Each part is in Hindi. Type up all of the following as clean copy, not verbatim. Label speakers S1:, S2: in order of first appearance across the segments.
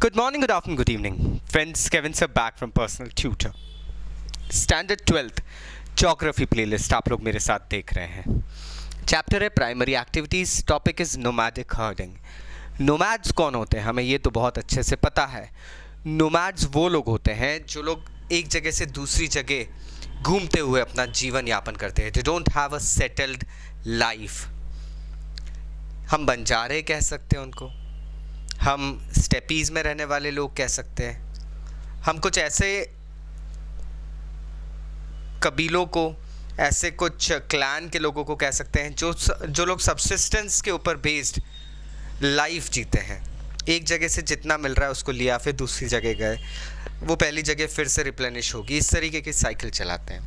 S1: Good morning, good afternoon, good evening. Friends, Kevin sir back from Personal Tutor. Standard 12th Geography playlist आप लोग मेरे साथ देख रहे हैं. चैप्टर है primary activities. Topic is nomadic herding. Nomads कौन होते हैं हमें ये तो बहुत अच्छे से पता है. नोमैड्स वो लोग होते हैं जो लोग एक जगह से दूसरी जगह घूमते हुए अपना जीवन यापन करते हैं. They don't have a settled life. हम बंजारे कह सकते हैं उनको, हम स्टेपीज़ में रहने वाले लोग कह सकते हैं, हम कुछ ऐसे कबीलों को, ऐसे कुछ क्लैन के लोगों को कह सकते हैं जो लोग सब्सिस्टेंस के ऊपर बेस्ड लाइफ जीते हैं. एक जगह से जितना मिल रहा है उसको लिया, फिर दूसरी जगह गए, वो पहली जगह फिर से रिप्लेनिश होगी, इस तरीके की साइकिल चलाते हैं.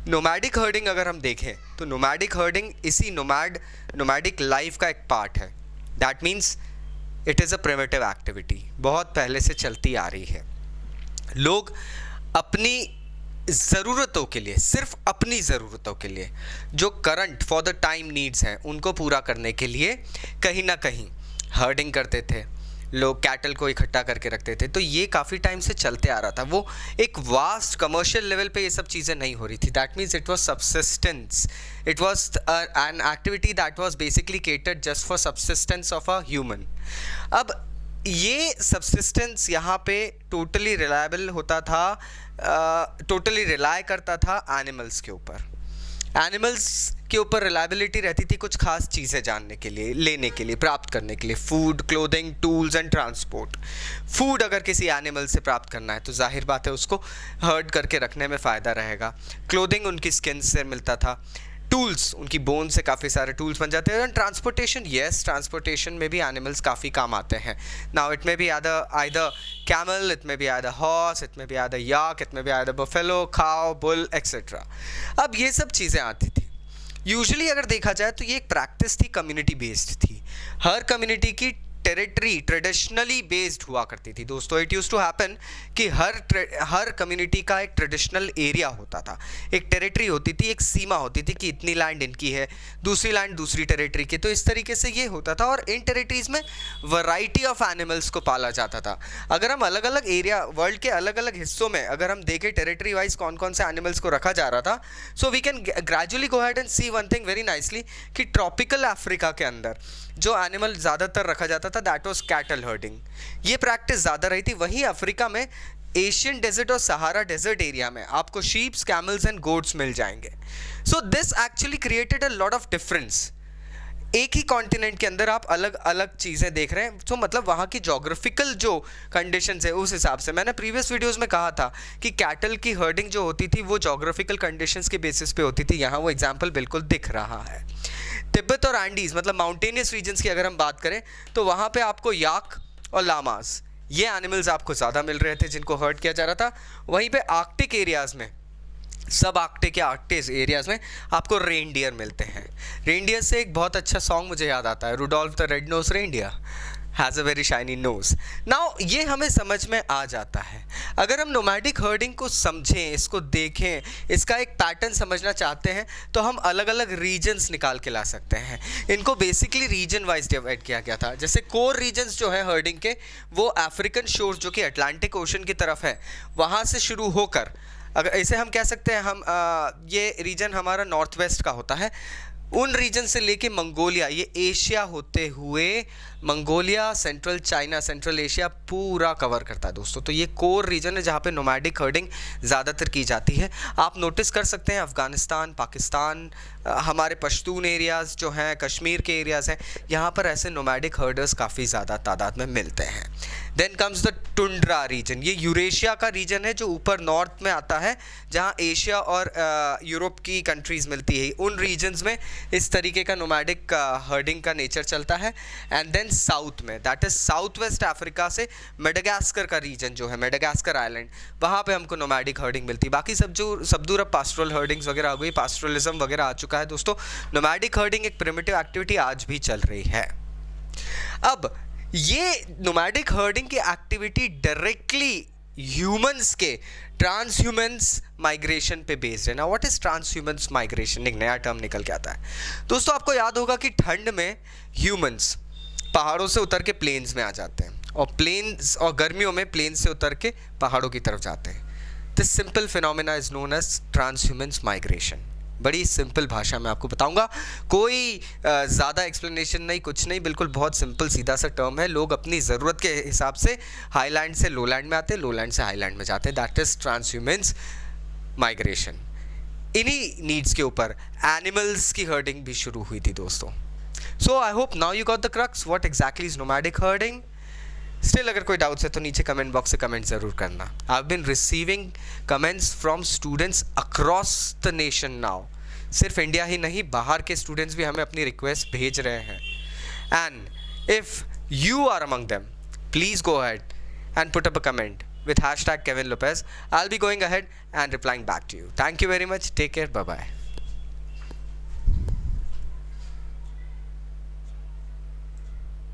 S1: नोमैडिक हर्डिंग अगर हम देखें तो नोमैडिक हर्डिंग इसी नोमैडिक लाइफ का एक पार्ट है. That means it is a primitive activity, बहुत पहले से चलती आ रही है. लोग अपनी ज़रूरतों के लिए, सिर्फ अपनी ज़रूरतों के लिए, जो current for the time needs हैं उनको पूरा करने के लिए कहीं ना कहीं हर्डिंग करते थे. लोग कैटल को इकट्ठा करके रखते थे. तो ये काफ़ी टाइम से चलते आ रहा था. वो एक वास्ट कमर्शियल लेवल पे ये सब चीज़ें नहीं हो रही थी. That means it was subsistence. It was an activity that was basically catered just for subsistence of a human. अब ये सब्सिस्टेंस यहाँ पे टोटली रिलायबल होता था, टोटली रिलाय करता था एनिमल्स के ऊपर. एनिमल्स के ऊपर रिलायबिलिटी रहती थी कुछ खास चीज़ें जानने के लिए, लेने के लिए, प्राप्त करने के लिए. Food, clothing, tools and transport. Food अगर किसी एनिमल से प्राप्त करना है तो जाहिर बात है उसको हर्ड करके रखने में फ़ायदा रहेगा. क्लोथिंग उनकी स्किन से मिलता था. टूल्स, उनकी बोन से काफ़ी सारे टूल्स बन जाते हैं. एंड ट्रांसपोर्टेशन, येस, ट्रांसपोर्टेशन में भी एनिमल्स काफ़ी काम आते हैं. नाउ इट में बी आइदर कैमल, इट में बी आइदर हॉर्स, इट में बी आइदर याक, इट में be either buffalo, cow, bull, etcetera. अब ये सब चीज़ें आती थी. यूजुअली अगर देखा जाए तो ये एक प्रैक्टिस थी, कम्युनिटी बेस्ड थी. हर कम्युनिटी की टेरिटरी ट्रेडिशनली बेस्ड हुआ करती थी. दोस्तों, इट यूज टू हैपन कि हर कम्युनिटी का एक ट्रेडिशनल एरिया होता था, एक टेरिटरी होती थी, एक सीमा होती थी कि इतनी लैंड इनकी है, दूसरी लैंड दूसरी टेरिटरी की. तो इस तरीके से ये होता था. और इन टेरिटरीज में वैरायटी ऑफ एनिमल्स को पाला जाता था. अगर हम अलग अलग एरिया, वर्ल्ड के अलग अलग हिस्सों में अगर हम देखें टेरिटरी वाइज कौन कौन से एनिमल्स को रखा जा रहा था, so we can gradually go ahead and see one thing very nicely कि ट्रॉपिकल अफ्रीका के अंदर जो एनिमल ज़्यादातर रखा जाता था दैट वाज कैटल हर्डिंग. ये प्रैक्टिस ज़्यादा रही थी. वहीं अफ्रीका में एशियन डेजर्ट और सहारा डेजर्ट एरिया में आपको शीप्स, कैमल्स एंड गोट्स मिल जाएंगे. So this actually created a lot of difference. एक ही कॉन्टिनेंट के अंदर आप अलग अलग चीज़ें देख रहे हैं. तो मतलब वहाँ की जोग्राफिकल जो कंडीशंस है उस हिसाब से, मैंने प्रीवियस वीडियोस में कहा था कि कैटल की हर्डिंग जो होती थी वो जोग्राफिकल कंडीशंस के बेसिस पे होती थी. यहाँ वो एग्जाम्पल बिल्कुल दिख रहा है. तिब्बत और एंडीज मतलब माउंटेनियस रीजन्स की अगर हम बात करें तो वहाँ पे आपको याक और लामास, ये एनिमल्स आपको ज़्यादा मिल रहे थे जिनको हर्ट किया जा रहा था. वहीं पे आर्कटिक एरियाज़ में, सब आर्कटिक या आर्कटिक एरियाज़ में आपको रेनडियर मिलते हैं. रेनडियर से एक बहुत अच्छा सॉन्ग मुझे याद आता है, Rudolph the red nose reindeer has a very shiny nose. Now ये हमें समझ में आ जाता है. अगर हम नोमैडिक हर्डिंग को समझें, इसको देखें, इसका एक पैटर्न समझना चाहते हैं तो हम अलग अलग रीजन्स निकाल के ला सकते हैं. इनको बेसिकली रीजन वाइज डिवाइड किया गया था. जैसे कोर रीजन्स जो है हर्डिंग के, वो अफ्रीकन शोर्स जो कि अटलांटिक ओशन की तरफ है, वहाँ से शुरू होकर, अगर ऐसे हम कह सकते हैं, हम ये रीजन हमारा नॉर्थ वेस्ट का होता है. उन रीजन से लेके मंगोलिया, ये एशिया होते हुए Mongolia, central China, central Asia पूरा कवर करता है दोस्तों. तो ये कोर रीजन है जहाँ पे नोमैडिक हर्डिंग ज़्यादातर की जाती है. आप नोटिस कर सकते हैं अफ़गानिस्तान, पाकिस्तान, हमारे पश्तून एरियाज़ जो हैं, कश्मीर के एरियाज़ हैं, यहाँ पर ऐसे नोमैडिक हर्डर्स काफ़ी ज़्यादा तादाद में मिलते हैं. Then comes the tundra region. ये यूरेशिया का रीजन है जो ऊपर नॉर्थ में आता है, जहाँ एशिया और यूरोप की कंट्रीज़ मिलती है. उन रीजन्स में इस तरीके का नोमैडिक हर्डिंग का नेचर चलता है. एंड देन साउथ में, that is south west Africa से मेडागास्कर का रीजन जो है, मेडागास्कर आइलैंड, वहाँ पे हमको नोमैडिक हर्डिंग मिलती है. बाकी सब दूर अब पास्टोरल हर्डिंग्स वगैरह हो गई, पास्टोरलिज्म वगैरह आ चुका है दोस्तों. नोमैडिक हर्डिंग एक प्रिमिटिव एक्टिविटी आज भी चल रही है. अब ये नोमैडिक हर्डिंग की एक्टिविटी डायरेक्टली ह्यूमंस के ट्रांसह्यूमन्स माइग्रेशन पे बेस्ड है. ना व्हाट इज ट्रांसह्यूमन्स माइग्रेशन, एक नया टर्म निकल के आता है दोस्तों. आपको याद होगा कि ठंड में ह्यूमंस पहाड़ों से उतर के प्लेन्स में आ जाते हैं और प्लेन्स और गर्मियों में प्लेन से उतर के पहाड़ों की तरफ जाते हैं। This simple phenomena is known as transhumance migration. बड़ी सिंपल भाषा में आपको बताऊंगा, कोई ज़्यादा एक्सप्लेनेशन नहीं, कुछ नहीं, बिल्कुल बहुत सिंपल सीधा सा टर्म है। लोग अपनी ज़रूरत के हिसाब से हाईलैंड से लोलैंड में आते हैं, लोलैंड से हाईलैंड में जाते हैं। That is transhumance migration. इन्हीं नीड्स के ऊपर एनिमल्स की हर्डिंग भी शुरू हुई थी दोस्तों। So I hope now you got the crux what exactly is nomadic herding. Still अगर कोई डाउट्स है तो नीचे कमेंट बॉक्स से कमेंट ज़रूर करना। I have been receiving comments from students across the nation now. सिर्फ इंडिया ही नहीं, बाहर के स्टूडेंट्स भी हमें अपनी रिक्वेस्ट भेज रहे हैं। And if you are among them, please go ahead and put up a comment with #Kevin Lopez. I'll be going ahead and replying back to you. Thank you very much. Take care. Bye bye.